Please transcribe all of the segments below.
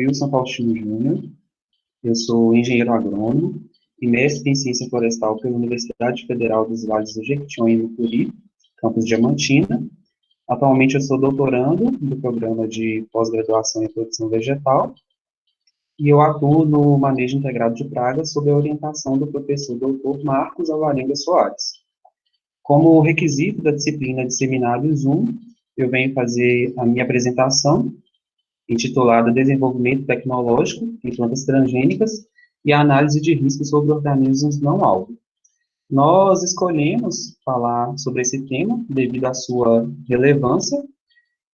Wilson Faustino Júnior, eu sou engenheiro agrônomo e mestre em ciência florestal pela Universidade Federal dos Vales do Jequitinhonha e Mucuri, campus Diamantina. Atualmente eu sou doutorando do programa de pós-graduação em produção vegetal e eu atuo no manejo integrado de pragas sob a orientação do professor Dr. Marcos Alvarenga Soares. Como requisito da disciplina de Seminários 1, eu venho fazer a minha apresentação, intitulada Desenvolvimento Tecnológico em Plantas Transgênicas e a Análise de Riscos sobre Organismos Não-Alvo. Nós escolhemos falar sobre esse tema devido à sua relevância,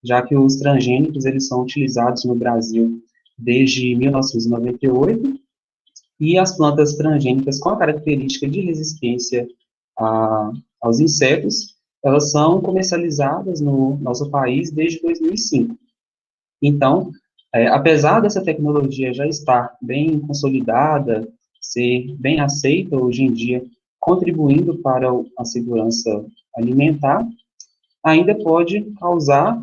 já que os transgênicos eles são utilizados no Brasil desde 1998, e as plantas transgênicas com a característica de resistência aos insetos, elas são comercializadas no nosso país desde 2005. Então, apesar dessa tecnologia já estar bem consolidada, ser bem aceita hoje em dia, contribuindo para a segurança alimentar, ainda pode causar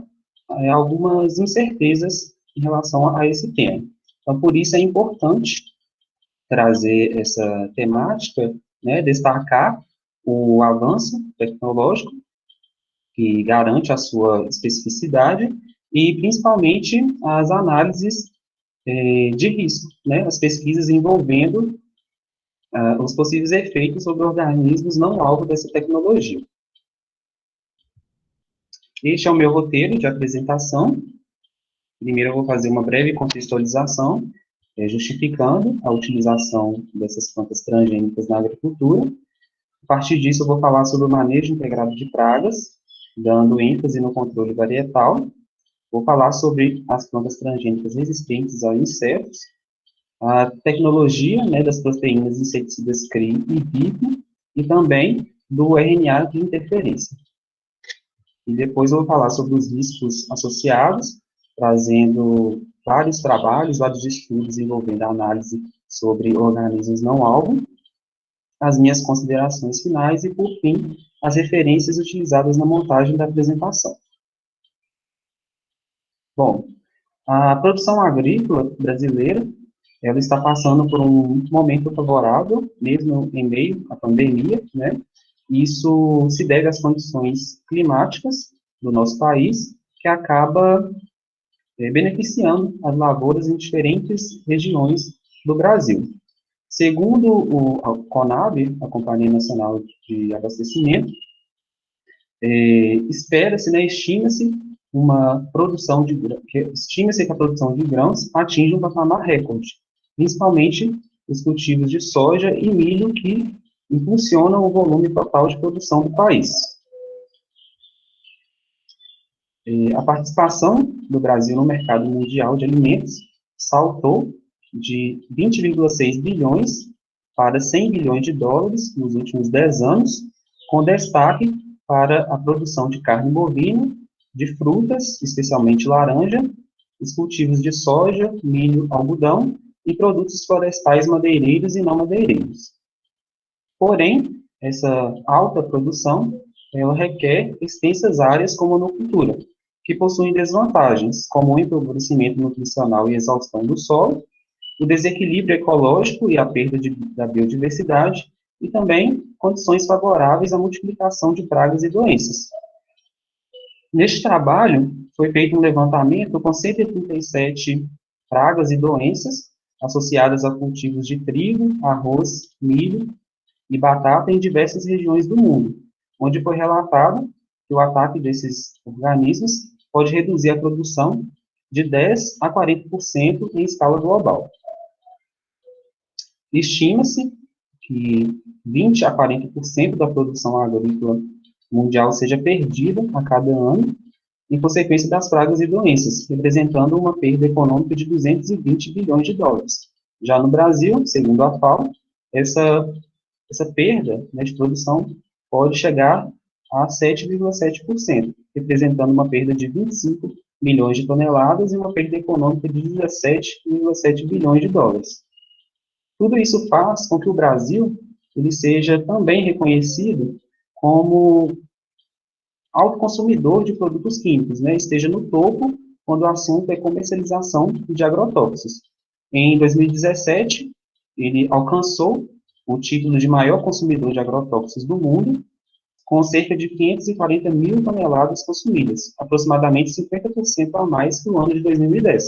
algumas incertezas em relação a esse tema. Então, por isso é importante trazer essa temática, né, destacar o avanço tecnológico, que garante a sua especificidade, e principalmente as análises de risco, né, as pesquisas envolvendo os possíveis efeitos sobre organismos não alvo dessa tecnologia. Este é o meu roteiro de apresentação. Primeiro eu vou fazer uma breve contextualização, justificando a utilização dessas plantas transgênicas na agricultura. A partir disso eu vou falar sobre o manejo integrado de pragas, dando ênfase no controle varietal. Vou falar sobre as plantas transgênicas resistentes a insetos, a tecnologia, né, das proteínas inseticidas CRI e VIP, e também do RNA de interferência. E depois eu vou falar sobre os riscos associados, trazendo vários trabalhos, vários estudos envolvendo a análise sobre organismos não-alvo, as minhas considerações finais e, por fim, as referências utilizadas na montagem da apresentação. Bom, a produção agrícola brasileira, ela está passando por um momento favorável, mesmo em meio à pandemia, né? Isso se deve às condições climáticas do nosso país, que acaba beneficiando as lavouras em diferentes regiões do Brasil. Segundo a CONAB, a Companhia Nacional de Abastecimento, espera-se, né, estima-se que a produção de grãos atinge um patamar recorde, principalmente os cultivos de soja e milho, que impulsionam o volume total de produção do país. A participação do Brasil no mercado mundial de alimentos saltou de 20,6 bilhões para 100 bilhões de dólares nos últimos 10 anos, com destaque para a produção de carne bovina, de frutas, especialmente laranja, os cultivos de soja, milho, algodão e produtos florestais madeireiros e não madeireiros. Porém, essa alta produção, ela requer extensas áreas como a monocultura, que possuem desvantagens, como o empobrecimento nutricional e exaustão do solo, o desequilíbrio ecológico e a perda da biodiversidade, e também condições favoráveis à multiplicação de pragas e doenças. Neste trabalho, foi feito um levantamento com 137 pragas e doenças associadas a cultivos de trigo, arroz, milho e batata em diversas regiões do mundo, onde foi relatado que o ataque desses organismos pode reduzir a produção de 10% a 40% em escala global. Estima-se que 20% a 40% da produção agrícola mundial seja perdida a cada ano, em consequência das pragas e doenças, representando uma perda econômica de 220 bilhões de dólares. Já no Brasil, segundo a FAO, essa perda, né, de produção pode chegar a 7,7%, representando uma perda de 25 milhões de toneladas e uma perda econômica de 17,7 bilhões de dólares. Tudo isso faz com que o Brasil ele seja também reconhecido como autoconsumidor de produtos químicos, né, esteja no topo quando o assunto é comercialização de agrotóxicos. Em 2017, ele alcançou o título de maior consumidor de agrotóxicos do mundo, com cerca de 540 mil toneladas consumidas, aproximadamente 50% a mais que no ano de 2010.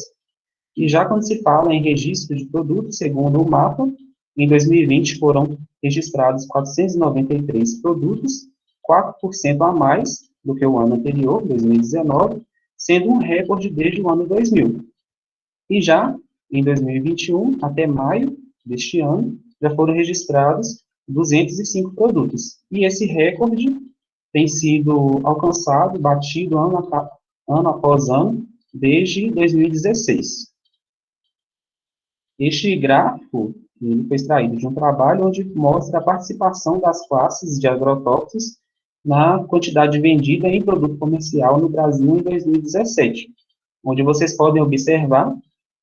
E já quando se fala em registro de produtos, segundo o mapa, em 2020 foram registrados 493 produtos, 4% a mais do que o ano anterior, 2019, sendo um recorde desde o ano 2000. E já em 2021, até maio deste ano, já foram registrados 205 produtos. E esse recorde tem sido alcançado, batido ano após ano, desde 2016. Este gráfico ele foi extraído de um trabalho onde mostra a participação das classes de agrotóxicos na quantidade vendida em produto comercial no Brasil em 2017, onde vocês podem observar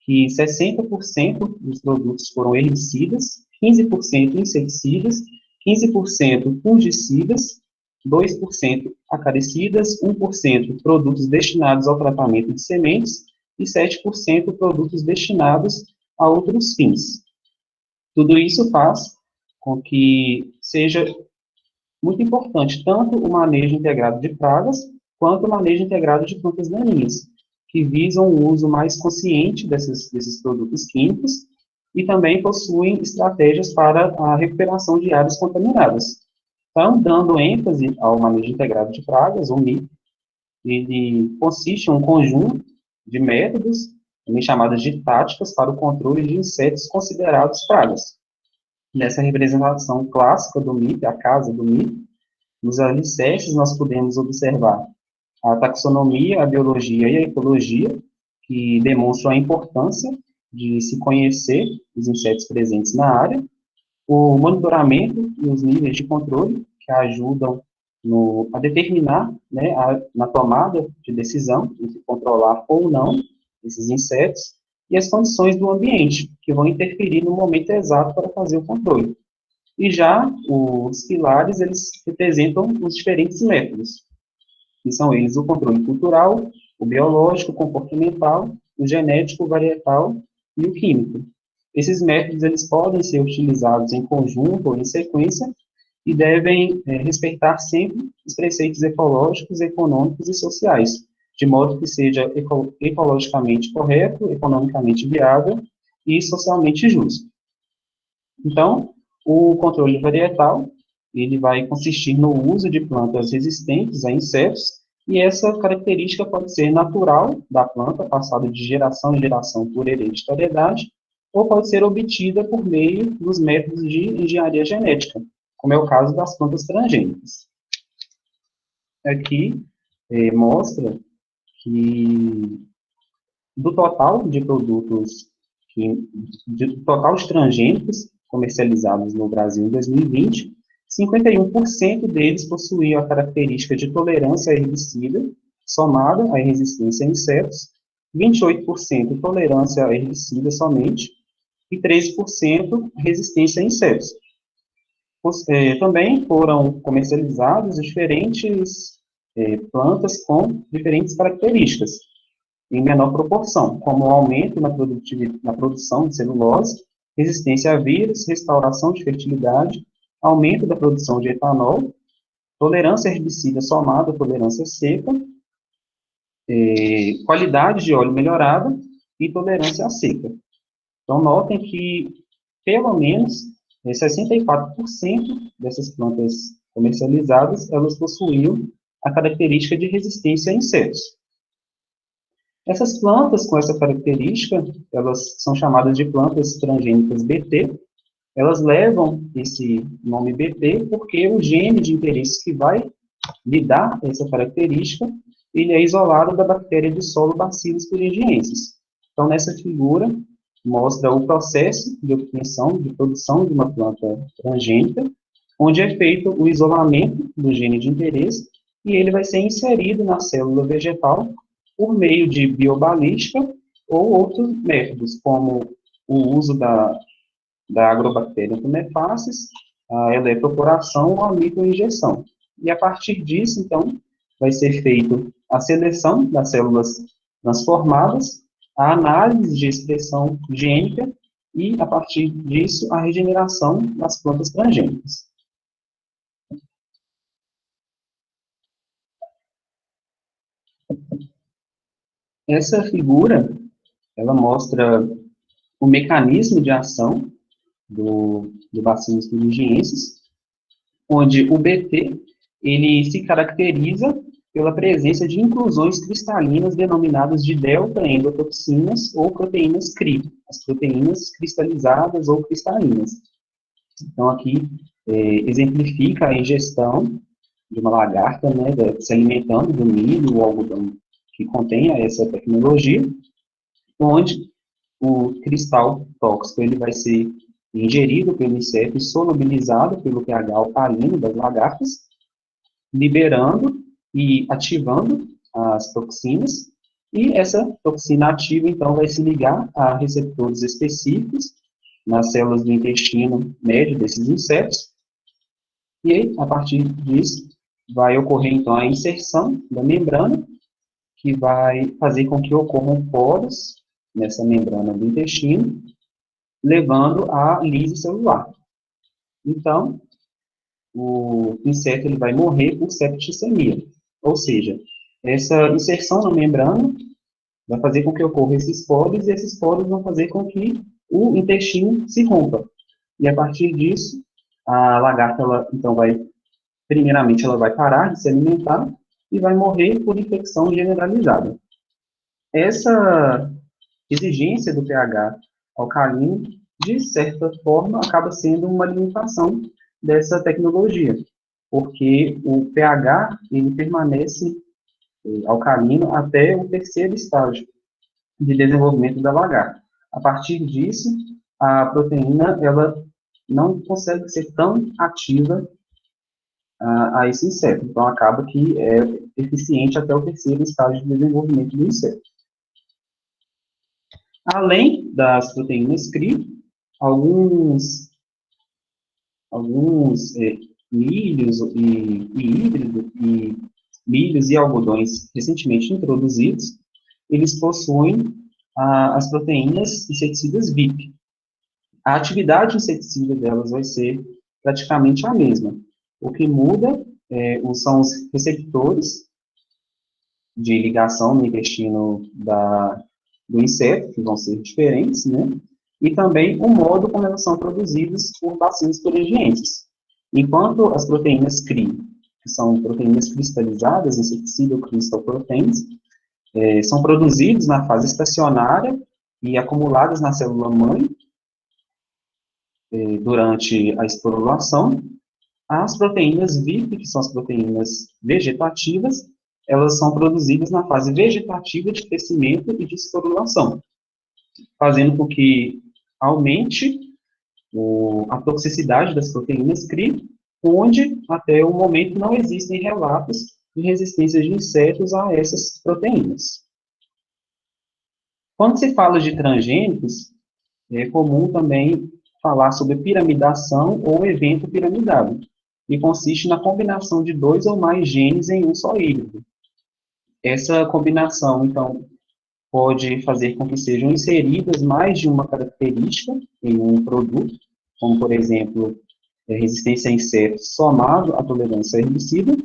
que 60% dos produtos foram herbicidas, 15% inseticidas, 15% fungicidas, 2% acaricidas, 1% produtos destinados ao tratamento de sementes e 7% produtos destinados a outros fins. Tudo isso faz com que seja muito importante tanto o manejo integrado de pragas, quanto o manejo integrado de plantas daninhas, que visam o uso mais consciente desses produtos químicos e também possuem estratégias para a recuperação de áreas contaminadas. Então, dando ênfase ao manejo integrado de pragas, o MIP, ele consiste em um conjunto de métodos, também chamadas de táticas, para o controle de insetos considerados pragas. Nessa representação clássica do MIP, a casa do MIP, nos alicerces nós podemos observar a taxonomia, a biologia e a ecologia, que demonstram a importância de se conhecer os insetos presentes na área, o monitoramento e os níveis de controle, que ajudam a determinar, né, na tomada de decisão, entre controlar ou não esses insetos, e as condições do ambiente, que vão interferir no momento exato para fazer o controle. E já os pilares, eles representam os diferentes métodos, que são eles o controle cultural, o biológico, o comportamental, o genético, o varietal e o químico. Esses métodos, eles podem ser utilizados em conjunto ou em sequência e devem respeitar sempre os preceitos ecológicos, econômicos e sociais, de modo que seja ecologicamente correto, economicamente viável e socialmente justo. Então, o controle varietal, ele vai consistir no uso de plantas resistentes a insetos, e essa característica pode ser natural da planta, passada de geração em geração por hereditariedade, ou pode ser obtida por meio dos métodos de engenharia genética, como é o caso das plantas transgênicas. Aqui mostra que do total de produtos, do total de transgênicos comercializados no Brasil em 2020, 51% deles possuíam a característica de tolerância a herbicida, somada à resistência a insetos, 28% tolerância a herbicida somente, e 13% resistência a insetos. Também foram comercializados diferentes plantas com diferentes características, em menor proporção, como o aumento na produção de celulose, resistência a vírus, restauração de fertilidade, aumento da produção de etanol, tolerância a herbicida somada à tolerância seca, qualidade de óleo melhorada e tolerância à seca. Então, notem que, pelo menos, 64% dessas plantas comercializadas, elas possuíam a característica de resistência a insetos. Essas plantas com essa característica, elas são chamadas de plantas transgênicas BT. Elas levam esse nome BT porque o gene de interesse que vai lhe dar essa característica, ele é isolado da bactéria de solo Bacillus thuringiensis. Então, nessa figura, mostra o processo de obtenção, de produção de uma planta transgênica, onde é feito o isolamento do gene de interesse, e ele vai ser inserido na célula vegetal por meio de biobalística ou outros métodos, como o uso da Agrobacterium tumefaciens, a eletroporação ou a microinjeção. E a partir disso, então, vai ser feito a seleção das células transformadas, a análise de expressão gênica e, a partir disso, a regeneração das plantas transgênicas. Essa figura, ela mostra o mecanismo de ação do Bacillus thuringiensis, onde o BT, ele se caracteriza pela presença de inclusões cristalinas denominadas de delta-endotoxinas ou proteínas CRI, as proteínas cristalizadas ou cristalinas. Então, aqui, exemplifica a ingestão de uma lagarta, né, se alimentando do milho ou algodão que contenha essa tecnologia, onde o cristal tóxico ele vai ser ingerido pelo inseto e solubilizado pelo pH alcalino das lagartas, liberando e ativando as toxinas, e essa toxina ativa, então, vai se ligar a receptores específicos nas células do intestino médio desses insetos, e aí, a partir disso, vai ocorrer, então, a inserção da membrana, que vai fazer com que ocorram poros nessa membrana do intestino, levando à lise celular. Então, o inseto ele vai morrer por septicemia, ou seja, essa inserção na membrana vai fazer com que ocorram esses poros, e esses poros vão fazer com que o intestino se rompa. E a partir disso, a lagarta, ela, então, primeiramente, ela vai parar de se alimentar e vai morrer por infecção generalizada. Essa exigência do pH alcalino, de certa forma, acaba sendo uma limitação dessa tecnologia, porque o pH ele permanece alcalino até o terceiro estágio de desenvolvimento da lagarta. A partir disso, a proteína ela não consegue ser tão ativa a esse inseto. Então, acaba que é eficiente até o terceiro estágio de desenvolvimento do inseto. Além das proteínas CRI, alguns milhos e híbridos e milhos e algodões recentemente introduzidos, eles possuem as proteínas inseticidas VIP. A atividade inseticida delas vai ser praticamente a mesma. O que muda são os receptores de ligação no intestino do inseto, que vão ser diferentes, né? E também o modo como elas são produzidas por Bacillus thuringiensis. Enquanto as proteínas CRI, que são proteínas cristalizadas, insecticida crystal proteins, são produzidas na fase estacionária e acumuladas na célula-mãe durante a esporulação. As proteínas VIP, que são as proteínas vegetativas, elas são produzidas na fase vegetativa de crescimento e de esporulação, fazendo com que aumente a toxicidade das proteínas CRI, onde até o momento não existem relatos de resistência de insetos a essas proteínas. Quando se fala de transgênicos, é comum também falar sobre piramidação ou evento piramidado, que consiste na combinação de 2 ou mais genes em um só híbrido. Essa combinação, então, pode fazer com que sejam inseridas mais de uma característica em um produto, como, por exemplo, resistência a insetos somado à tolerância a herbicida,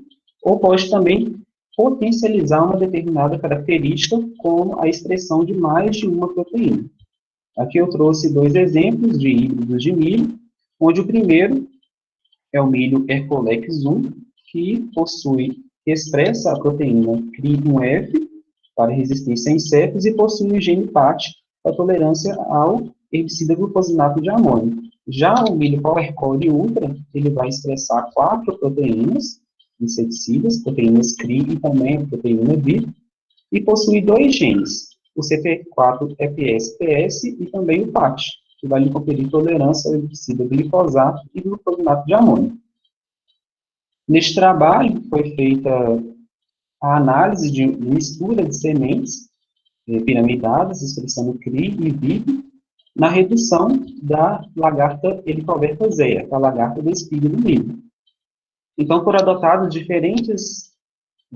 ou pode também potencializar uma determinada característica, como a expressão de mais de uma proteína. Aqui eu trouxe 2 exemplos de híbridos de milho, onde o primeiro é o milho Hercolex 1, que expressa a proteína CRI1F para resistência a insetos e possui o gene PAT para tolerância ao herbicida glufosinato de amônio. Já o milho PowerCore Ultra, ele vai expressar 4 proteínas inseticidas, proteínas CRI e também a proteína VIP, e possui 2 genes, o CP4-EPS-PS e também o PAT, que vai lhe conferir tolerância ao herbicida glifosato e glufosinato de amônio. Neste trabalho, foi feita a análise de mistura de sementes piramidadas, expressando CRI e VIP, na redução da lagarta Helicoverpa zea, a lagarta do espigo do milho. Então, foram adotados diferentes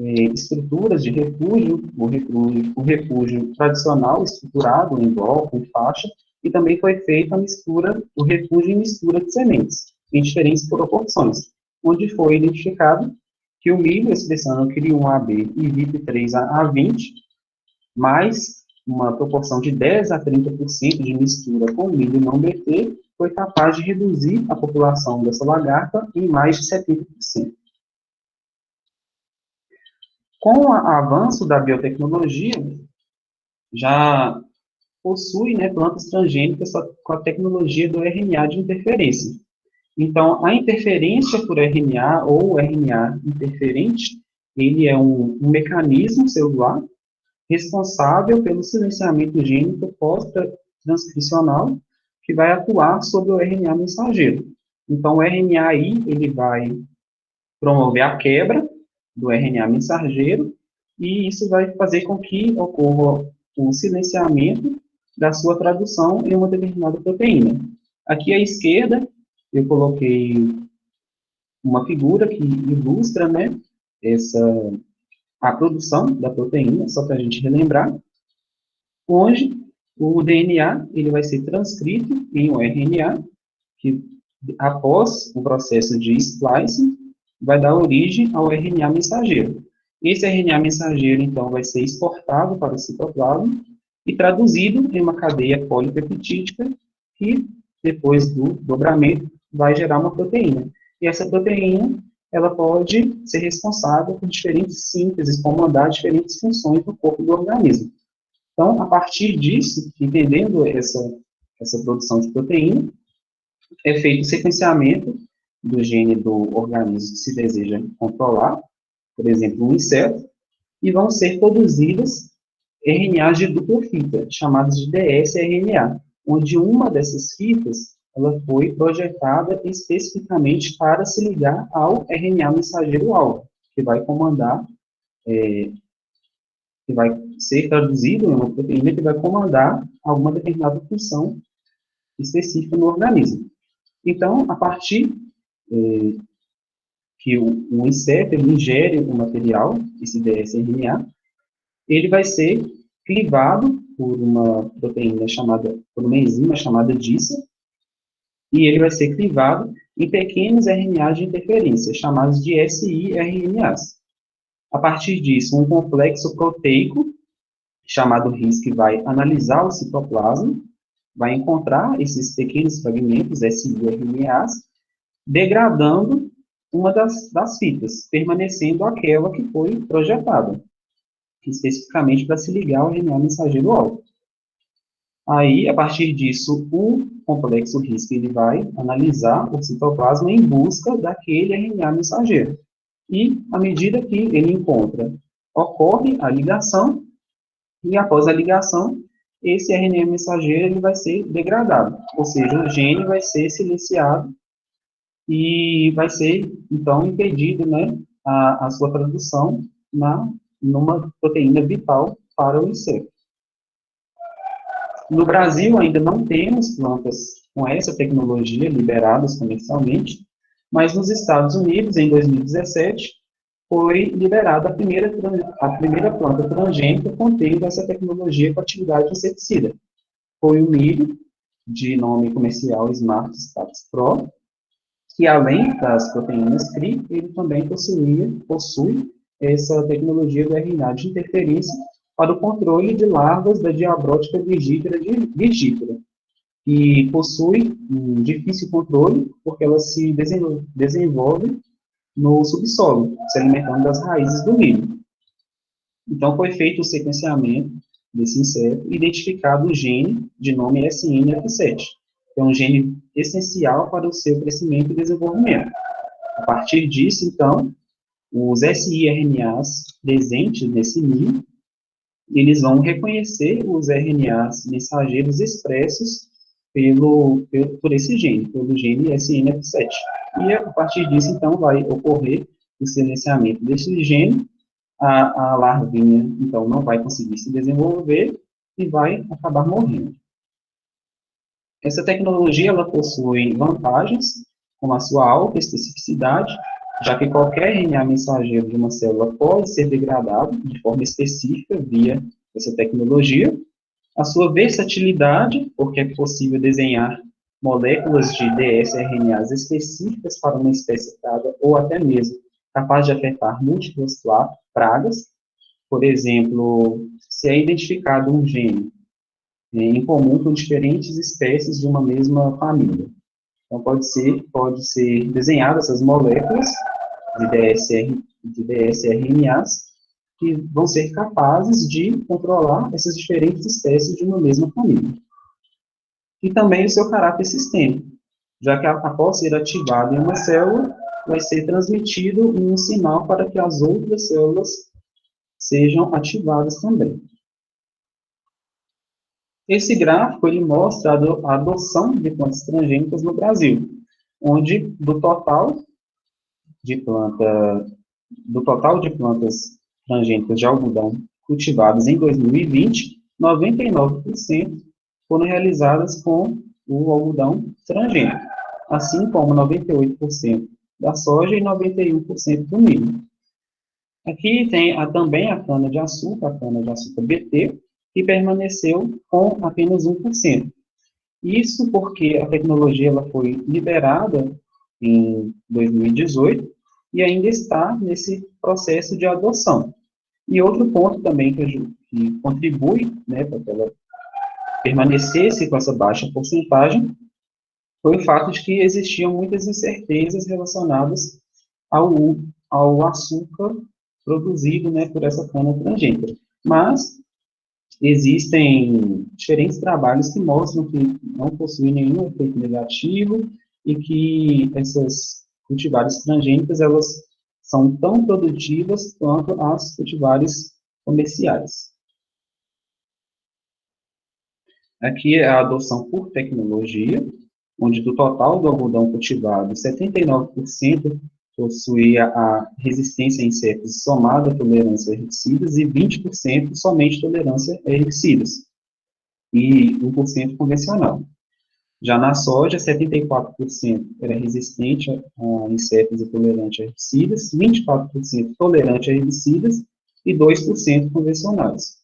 estruturas de refúgio, o refúgio tradicional, estruturado em bloco, em faixa, e também foi feita a mistura, o refúgio em mistura de sementes, em diferentes proporções, onde foi identificado que o milho, expressando CRI1AB e VIP3A20, mais uma proporção de 10 a 30% de mistura com milho não BT, foi capaz de reduzir a população dessa lagarta em mais de 70%. Com o avanço da biotecnologia, já possui, né, plantas transgênicas com a tecnologia do RNA de interferência. Então, a interferência por RNA ou RNA interferente, ele é um mecanismo celular responsável pelo silenciamento gênico pós-transcricional que vai atuar sobre o RNA mensageiro. Então, o RNAi, ele vai promover a quebra do RNA mensageiro e isso vai fazer com que ocorra o silenciamento da sua tradução em uma determinada proteína. Aqui à esquerda, eu coloquei uma figura que ilustra, né, a produção da proteína, só para a gente relembrar, onde o DNA ele vai ser transcrito em um RNA, que após o processo de splicing, vai dar origem ao RNA mensageiro. Esse RNA mensageiro, então, vai ser exportado para o citoplasma e traduzido em uma cadeia polipeptídica que, depois do dobramento, vai gerar uma proteína. E essa proteína, ela pode ser responsável por diferentes sínteses, comandar diferentes funções no corpo do organismo. Então, a partir disso, entendendo essa produção de proteína, é feito o sequenciamento do gene do organismo que se deseja controlar, por exemplo, um inseto, e vão ser produzidas RNAs de dupla fita, chamadas de dsRNA, onde uma dessas fitas ela foi projetada especificamente para se ligar ao RNA mensageiro-alvo, que vai comandar, que vai ser traduzido em uma proteína que vai comandar alguma determinada função específica no organismo. Então, a partir que o inseto ele ingere o material, esse dsRNA, ele vai ser clivado por uma proteína chamada, por uma enzima chamada DISA, e ele vai ser clivado em pequenos RNAs de interferência, chamados de siRNAs. A partir disso, um complexo proteico, chamado RISC, vai analisar o citoplasma, vai encontrar esses pequenos fragmentos, siRNAs, degradando uma das fitas, permanecendo aquela que foi projetada, especificamente para se ligar ao RNA mensageiro-alvo. Aí, a partir disso, o complexo RISC ele vai analisar o citoplasma em busca daquele RNA mensageiro. E, à medida que ele encontra, ocorre a ligação, e após a ligação, esse RNA mensageiro ele vai ser degradado, ou seja, o gene vai ser silenciado e vai ser, então, impedido, né, a sua tradução numa proteína vital para o inseto. No Brasil, ainda não temos plantas com essa tecnologia liberadas comercialmente, mas nos Estados Unidos, em 2017, foi liberada a primeira planta transgênica contendo essa tecnologia com atividade inseticida. Foi o milho, de nome comercial Smart Stax Pro, que além das proteínas CRI, ele também possui essa tecnologia do RNA de interferência para o controle de larvas da diabrótica virgípera, que possui um difícil controle, porque ela se desenvolve no subsolo, se alimentando das raízes do milho. Então, foi feito o sequenciamento desse inseto, identificado o gene de nome SNF7, que é um gene essencial para o seu crescimento e desenvolvimento. A partir disso, então, os siRNAs presentes nesse milho, eles vão reconhecer os RNAs mensageiros expressos por esse gene, pelo gene SNF7. E a partir disso, então, vai ocorrer o silenciamento desse gene, a larvinha, então, não vai conseguir se desenvolver e vai acabar morrendo. Essa tecnologia, ela possui vantagens, como a sua alta especificidade, já que qualquer RNA mensageiro de uma célula pode ser degradado de forma específica via essa tecnologia, a sua versatilidade, porque é possível desenhar moléculas de dsRNAs específicas para uma espécie praga, ou até mesmo capaz de afetar múltiplas pragas. Por exemplo, se é identificado um gene em comum com diferentes espécies de uma mesma família. Então, pode ser desenhado essas moléculas de dsRNAs que vão ser capazes de controlar essas diferentes espécies de uma mesma família. E também o seu caráter sistêmico, já que após ser ativado em uma célula, vai ser transmitido um sinal para que as outras células sejam ativadas também. Esse gráfico ele mostra a adoção de plantas transgênicas no Brasil, onde do total de plantas transgênicas de algodão cultivadas em 2020, 99% foram realizadas com o algodão transgênico, assim como 98% da soja e 91% do milho. Aqui tem também a cana-de-açúcar BT, que permaneceu com apenas 1%. Isso porque a tecnologia ela foi liberada em 2018 e ainda está nesse processo de adoção. E outro ponto também que contribui, né, para que ela permanecesse com essa baixa porcentagem foi o fato de que existiam muitas incertezas relacionadas ao açúcar produzido, né, por essa cana transgênica. Mas existem diferentes trabalhos que mostram que não possui nenhum efeito negativo e que essas cultivares transgênicas, elas são tão produtivas quanto as cultivares comerciais. Aqui é a adoção por tecnologia, onde do total do algodão cultivado, 79% possuía a resistência a insetos somada à tolerância a herbicidas e 20% somente tolerância a herbicidas, e 1% convencional. Já na soja, 74% era resistente a insetos e tolerante a herbicidas, 24% tolerante a herbicidas e 2% convencionais.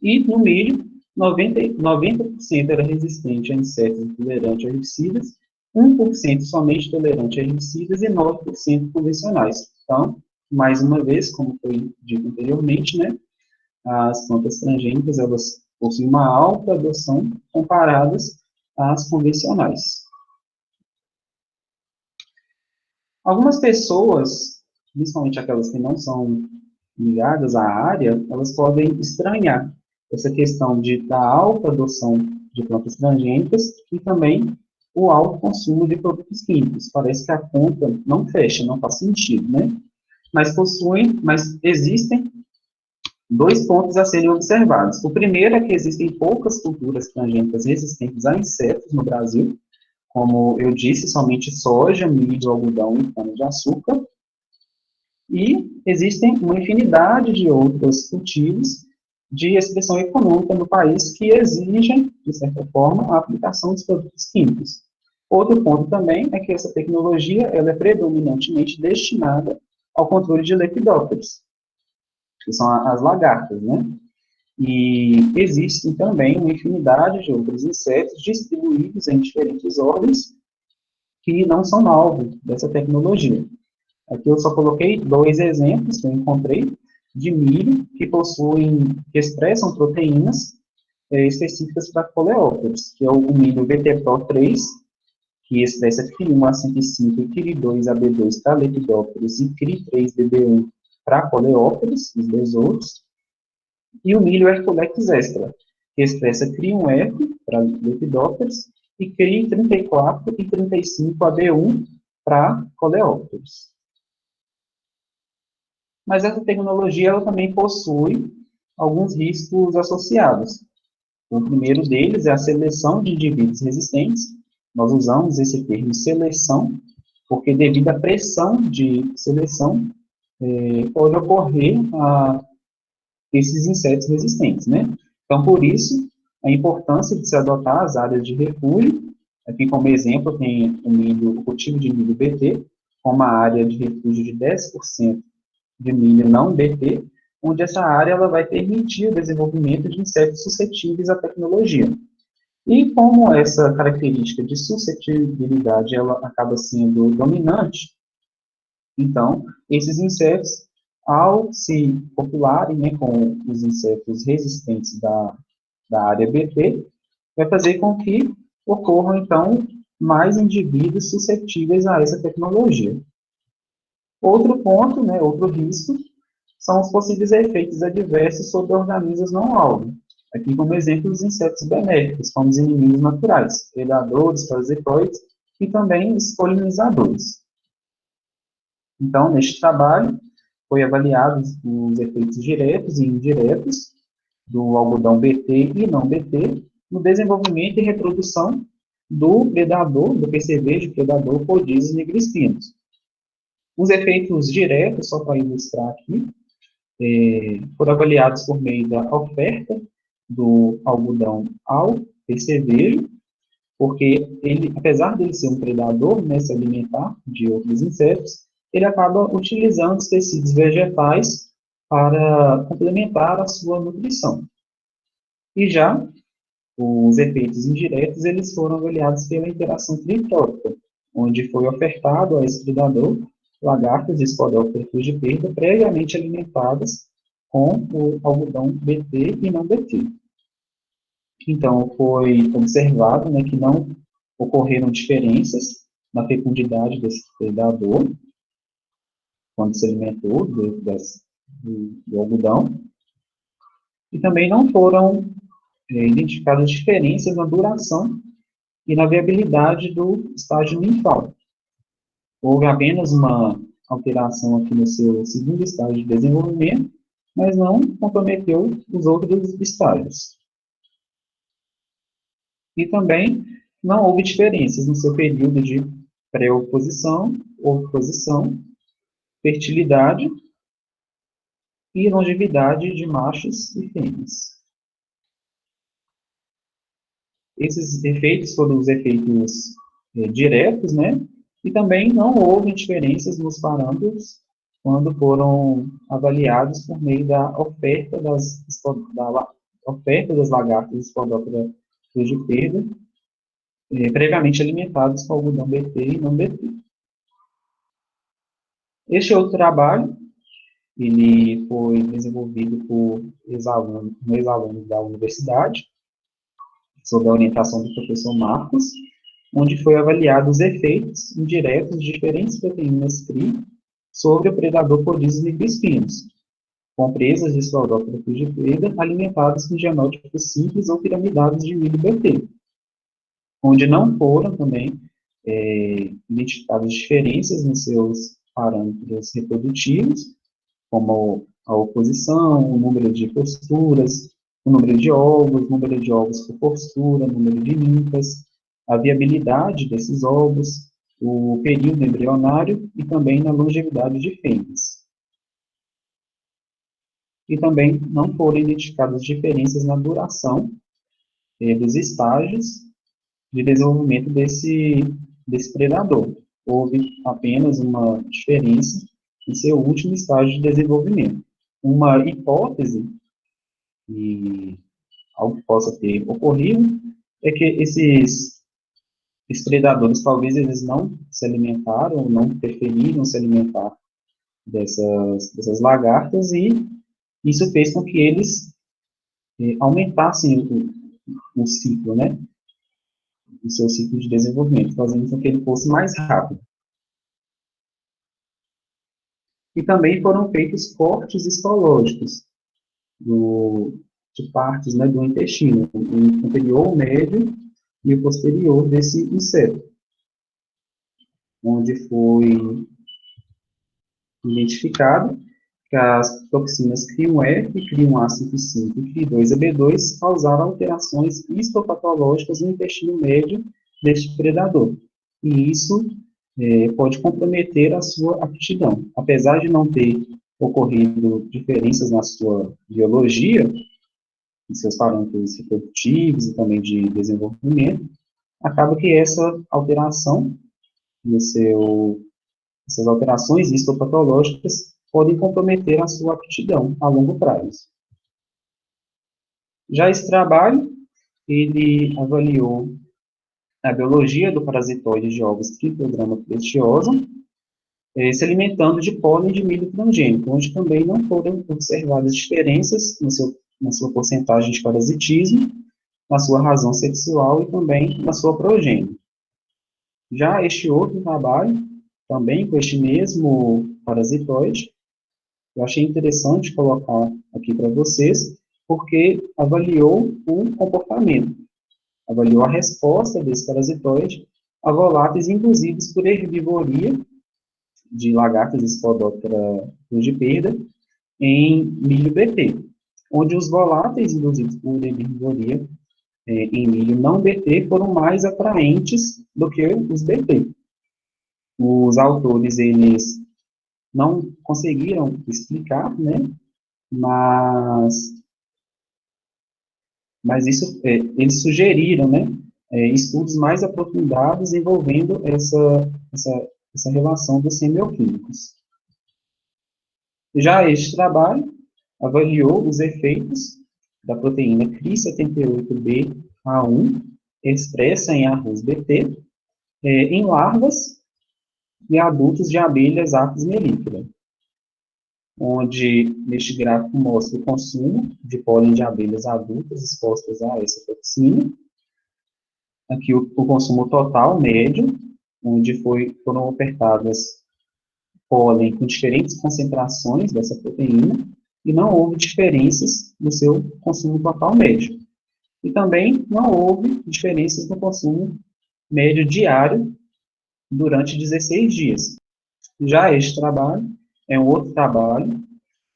E no milho, 90% era resistente a insetos e tolerante a herbicidas, 1% somente tolerante a herbicidas e 9% convencionais. Então, mais uma vez, como foi dito anteriormente, né, as plantas transgênicas, elas possuem uma alta adoção comparadas às convencionais. Algumas pessoas, principalmente aquelas que não são ligadas à área, elas podem estranhar essa questão da alta adoção de plantas transgênicas e também o alto consumo de produtos químicos. Parece que a conta não fecha, não faz sentido, né? Mas existem dois pontos a serem observados. O primeiro é que existem poucas culturas transgênicas resistentes a insetos no Brasil, como eu disse, somente soja, milho, algodão e cana-de-açúcar. E existem uma infinidade de outros cultivos de expressão econômica no país que exigem, de certa forma, a aplicação dos produtos químicos. Outro ponto também é que essa tecnologia ela é predominantemente destinada ao controle de lepidópteros, que são as lagartas, né? E existem também uma infinidade de outros insetos distribuídos em diferentes ordens que não são alvo dessa tecnologia. Aqui eu só coloquei dois exemplos que eu encontrei de milho que expressam proteínas específicas para coleópteros, que é o milho VT-Pro3, que expressa CRI1A105 e CRI2AB2 para lepidópteros e CRI3DB1 para coleópteros, os dois outros, e o milho Herculex Extra, que expressa CRI1F para lepidópteros e CRI34 e 35AB1 para coleópteros. Mas essa tecnologia ela também possui alguns riscos associados. O primeiro deles é a seleção de indivíduos resistentes. Nós usamos esse termo seleção, porque devido à pressão de seleção, pode ocorrer esses insetos resistentes, né? Então, por isso, a importância de se adotar as áreas de refúgio. Aqui, como exemplo, tem o cultivo de milho BT, com uma área de refúgio de 10% de milho não BT, onde essa área ela vai permitir o desenvolvimento de insetos suscetíveis à tecnologia. E como essa característica de suscetibilidade ela acaba sendo dominante, então, esses insetos, ao se popularem, né, com os insetos resistentes da área BT, vai fazer com que ocorram, então, mais indivíduos suscetíveis a essa tecnologia. Outro ponto, né, outro risco, são os possíveis efeitos adversos sobre organismos não alvo. Aqui como exemplo os insetos benéficos, como os inimigos naturais, predadores, parasitoides e também os polinizadores. Então, neste trabalho, foi avaliados os efeitos diretos e indiretos do algodão BT e não BT no desenvolvimento e reprodução do predador, do percevejo predador Podizes nigristinos. Os efeitos diretos, só para ilustrar aqui, foram avaliados por meio da oferta do algodão ao percevejo, porque ele, apesar de ele ser um predador, né, se alimentar de outros insetos, ele acaba utilizando os tecidos vegetais para complementar a sua nutrição. E já os efeitos indiretos, eles foram avaliados pela interação trifrótica, onde foi ofertado a esse predador lagartas e espodófilos de perda previamente alimentadas com o algodão BT e não BT. Então, foi observado, né, que não ocorreram diferenças na fecundidade desse predador, quando se alimentou do algodão, e também não foram identificadas diferenças na duração e na viabilidade do estágio ninfal. Houve apenas uma alteração aqui no seu segundo estágio de desenvolvimento, mas não comprometeu os outros estágios. E também não houve diferenças no seu período de pré-oposição, oposição, fertilidade e longevidade de machos e fêmeas. Esses efeitos foram os efeitos diretos, né? E também não houve diferenças nos parâmetros quando foram avaliados por meio da oferta das lagartas Spodoptera frugiperda, previamente alimentados com algodão BT e não BT. Este outro trabalho, ele foi desenvolvido por ex-alunos da universidade, sob a orientação do professor Marcos, onde foi avaliado os efeitos indiretos de diferentes proteínas CRI sobre o predador Podizes nigrispinos, com presas de Spodoptera frugiperda alimentadas com genótipos simples ou piramidados de milho BT, onde não foram também identificadas diferenças nos seus parâmetros reprodutivos, como a oposição, o número de posturas, o número de ovos por postura, o número de ninfas, a viabilidade desses ovos, o período embrionário e também na longevidade de fêmeas. E também não foram identificadas diferenças na duração dos estágios de desenvolvimento desse predador. Houve apenas uma diferença em seu último estágio de desenvolvimento. Uma hipótese, e algo que possa ter ocorrido, é que esses predadores, talvez eles não se alimentaram, não preferiram se alimentar dessas lagartas, e isso fez com que eles aumentassem o ciclo, né? O seu ciclo de desenvolvimento, fazendo com que ele fosse mais rápido. E também foram feitos cortes histológicos de partes, né, do intestino, o anterior, o médio e o posterior desse inseto, onde foi identificado que as toxinas CRI1F, CRI1A55 e CRI2AB2 causaram alterações histopatológicas no intestino médio deste predador. E isso pode comprometer a sua aptidão. Apesar de não ter ocorrido diferenças na sua biologia, em seus parâmetros reprodutivos e também de desenvolvimento, acaba que essa alteração no seu Essas alterações histopatológicas podem comprometer a sua aptidão a longo prazo. Já esse trabalho, ele avaliou a biologia do parasitoide de ovos Cryptogramma pretiosa, se alimentando de pólen de milho transgênico, onde também não foram observadas diferenças na sua porcentagem de parasitismo, na sua razão sexual e também na sua progênie. Já este outro trabalho, também com este mesmo parasitoide, eu achei interessante colocar aqui para vocês, porque avaliou o comportamento, avaliou a resposta desse parasitoide a voláteis induzidos por herbivoria de lagartas Spodoptera frugiperda em milho BT, onde os voláteis induzidos por herbivoria em milho não BT foram mais atraentes do que os BT. Os autores, eles não conseguiram explicar, né, mas isso, eles sugeriram, né, estudos mais aprofundados envolvendo essa relação dos semioquímicos. Já este trabalho avaliou os efeitos da proteína CRI78B-A1 expressa em arroz BT em larvas e adultos de abelhas Apis mellifera, onde neste gráfico mostra o consumo de pólen de abelhas adultas expostas a essa toxina. Aqui o consumo total médio, onde foram ofertadas pólen com diferentes concentrações dessa proteína, e não houve diferenças no seu consumo total médio. E também não houve diferenças no consumo médio diário durante 16 dias. Já este trabalho é um outro trabalho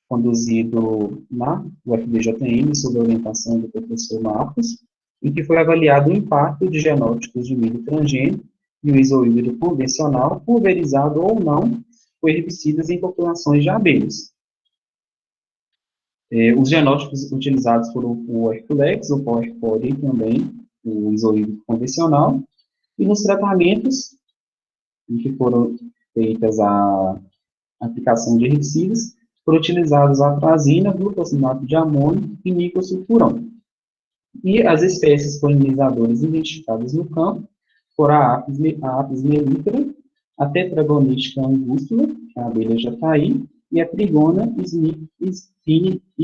conduzido na UFBJM, sob a orientação do professor Marcos, em que foi avaliado o impacto de genótipos de milho transgênico e o isohíbrido convencional, pulverizado ou não, por herbicidas em populações de abelhas. Os genótipos utilizados foram o Herculex, o Powercore e também o isohíbrido convencional, e nos tratamentos em que foram feitas a aplicação de herbicidas, foram utilizados a atrazina, glucosinato de amônio e nicosulfuron. E as espécies polinizadoras identificadas no campo foram a Apis mellifera, a Tetragonistica angustula, que é a abelha jataí, e a Trigona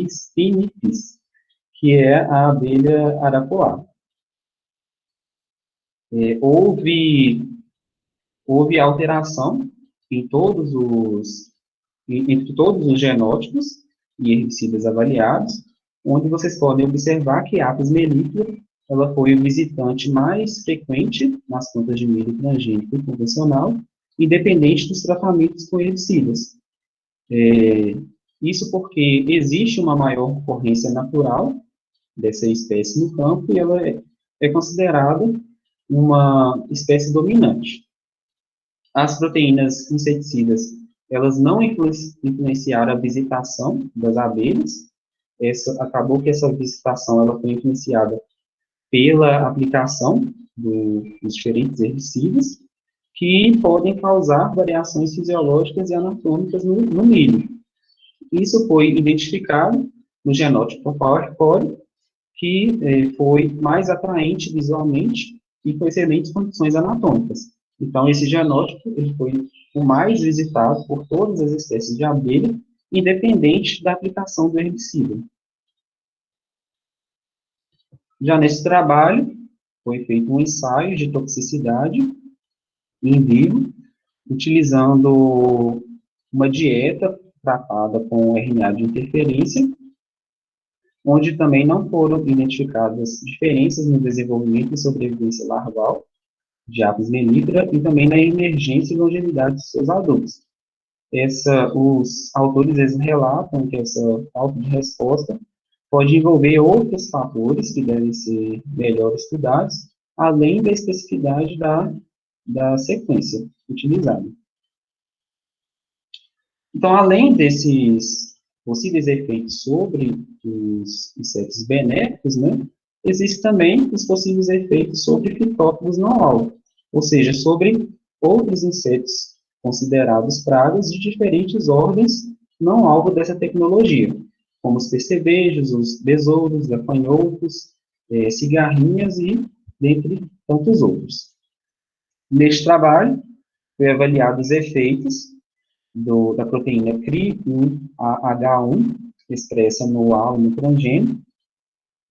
spinifis, que é a abelha arapuá. Houve alteração entre todos os genótipos e herbicidas avaliados, onde vocês podem observar que a Apis mellifera ela foi o visitante mais frequente nas plantas de milho transgênico e convencional, independente dos tratamentos com herbicidas. Isso porque existe uma maior ocorrência natural dessa espécie no campo e ela é considerada uma espécie dominante. As proteínas inseticidas, elas não influenciaram a visitação das abelhas. Acabou que essa visitação ela foi influenciada pela aplicação dos diferentes herbicidas, que podem causar variações fisiológicas e anatômicas no milho. Isso foi identificado no genótipo Powercore, que foi mais atraente visualmente e com excelentes condições anatômicas. Então, esse genótipo ele foi o mais visitado por todas as espécies de abelha, independente da aplicação do herbicida. Já nesse trabalho, foi feito um ensaio de toxicidade in vivo, utilizando uma dieta tratada com RNA de interferência, onde também não foram identificadas diferenças no desenvolvimento e sobrevivência larval de Apis mellifera e também na emergência e longevidade de seus adultos. Os autores eles relatam que essa falta de resposta pode envolver outros fatores que devem ser melhor estudados, além da especificidade da sequência utilizada. Então, além desses possíveis efeitos sobre os insetos benéficos, né, existem também os possíveis efeitos sobre fitófagos não alvo, ou seja, sobre outros insetos considerados pragas de diferentes ordens não alvo dessa tecnologia, como os percevejos, os besouros, gafanhotos, cigarrinhas e dentre tantos outros. Neste trabalho, foi avaliado os efeitos da proteína CRI1AH1, expressa no A no transgênio,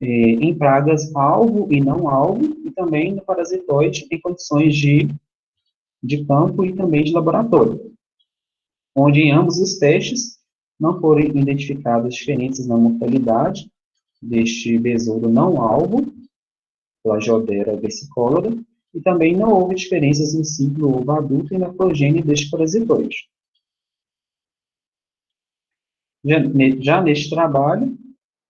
em pragas alvo e não alvo, e também no parasitoide em condições de campo e também de laboratório, onde em ambos os testes não foram identificadas diferenças na mortalidade deste besouro não alvo, Plagiodera versicolora, e também não houve diferenças no ciclo ovo adulto e na progênie deste parasitoide. Já neste trabalho,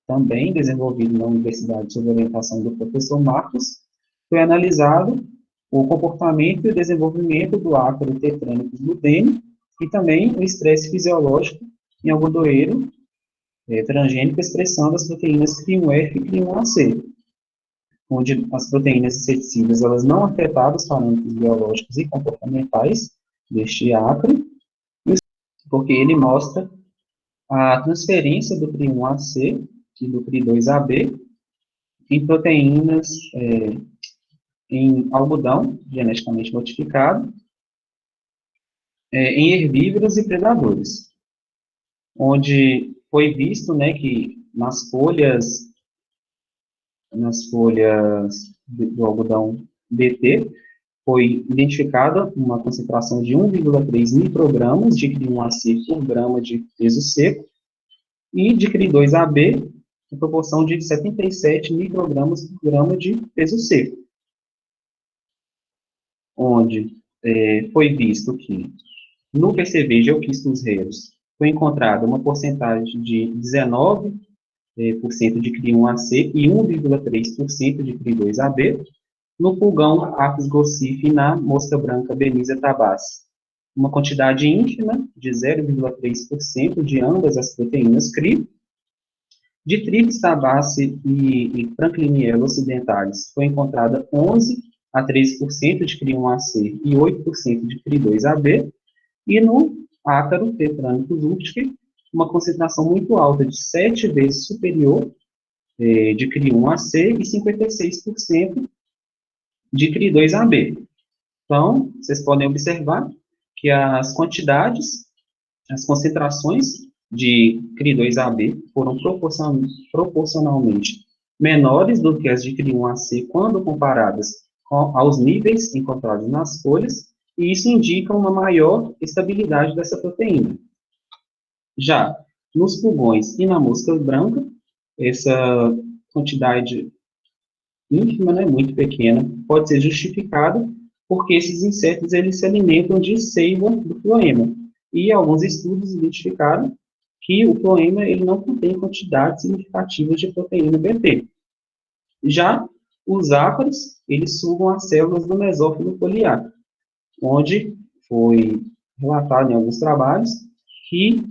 também desenvolvido na Universidade sob orientação do professor Marcos, foi analisado o comportamento e o desenvolvimento do ácaro tetrânico glutênio e também o estresse fisiológico em algodoeiro transgênico expressando as proteínas CRI1F e CRI1AC, onde as proteínas inseticidas elas não afetavam os parâmetros biológicos e comportamentais deste ácaro, porque ele mostra a transferência do CRI1AC e do CRI2AB em proteínas em algodão geneticamente modificado, em herbívoros e predadores, onde foi visto, né, que nas folhas do algodão BT foi identificada uma concentração de 1,3 microgramas de CRI1AC por grama de peso seco e de CRI2AB em proporção de 77 microgramas por grama de peso seco, onde foi visto que no PCV Geoquistos reus foi encontrada uma porcentagem de 19% de CRI1AC e 1,3% de CRI2AB, no pulgão Apis gossif e na mosca branca Bemisia tabaci, uma quantidade ínfima de 0,3% de ambas as proteínas CRI. De Tripes tabaci e Frankliniella occidentalis foi encontrada 11 a 13% de CRI1AC e 8% de CRI2AB, e no ácaro tetrânicos urticae, uma concentração muito alta de 7 vezes superior de CRI1AC e 56% de CRI2AB. Então, vocês podem observar que as quantidades, as concentrações de CRI2AB foram proporcionalmente menores do que as de CRI1AC quando comparadas aos níveis encontrados nas folhas, e isso indica uma maior estabilidade dessa proteína. Já nos pulgões e na mosca branca, essa quantidade ínfima, né, muito pequena, pode ser justificada porque esses insetos eles se alimentam de seiva do floema. E alguns estudos identificaram que o floema ele não contém quantidades significativas de proteína BT. Já os ácaros, eles sugam as células do mesófilo foliar, onde foi relatado em alguns trabalhos que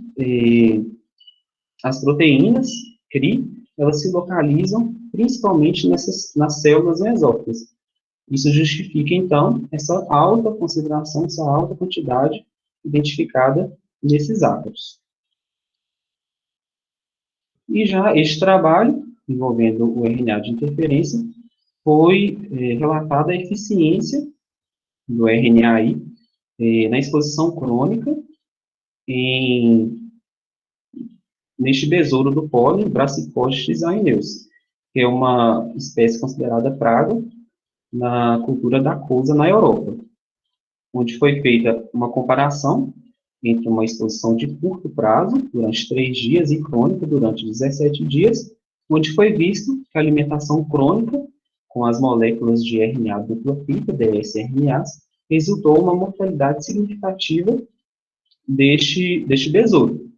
as proteínas CRI, elas se localizam principalmente nas células mesófilas. Isso justifica, então, essa alta concentração, essa alta quantidade identificada nesses ácaros. E já este trabalho, envolvendo o RNA de interferência, foi relatada a eficiência do RNAi na exposição crônica neste besouro do pólen, Brassicostes aineus, que é uma espécie considerada praga na cultura da couza na Europa, onde foi feita uma comparação entre uma exposição de curto prazo, durante 3 dias, e crônica, durante 17 dias, onde foi visto que a alimentação crônica, com as moléculas de RNA dupla fita, dsRNAs, resultou uma mortalidade significativa deste besouro.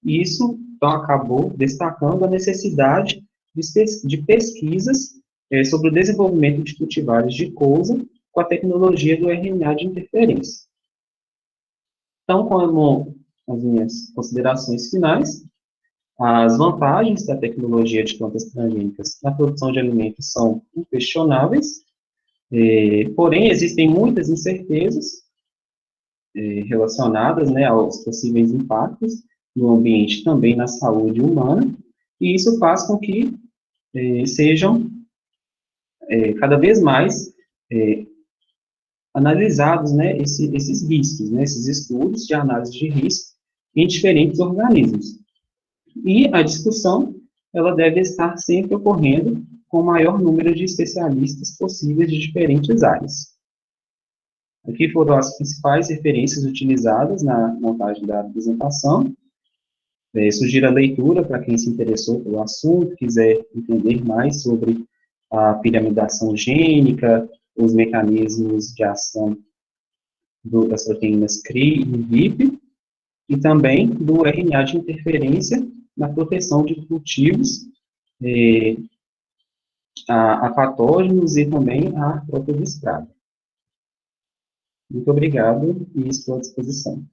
E isso, então, acabou destacando a necessidade de pesquisas sobre o desenvolvimento de cultivares de couza com a tecnologia do RNA de interferência. Então, como as minhas considerações finais, as vantagens da tecnologia de plantas transgênicas na produção de alimentos são inquestionáveis, porém, existem muitas incertezas relacionadas, né, aos possíveis impactos no ambiente, também na saúde humana, e isso faz com que sejam cada vez mais analisados, né, esses riscos, né, esses estudos de análise de risco em diferentes organismos. E a discussão, ela deve estar sempre ocorrendo com o maior número de especialistas possíveis de diferentes áreas. Aqui foram as principais referências utilizadas na montagem da apresentação. Sugiro a leitura para quem se interessou pelo assunto, quiser entender mais sobre a piramidação gênica, os mecanismos de ação das proteínas CRI e VIP, e também do RNA de interferência na proteção de cultivos a patógenos e também a própria descravo. Muito obrigado e estou à disposição.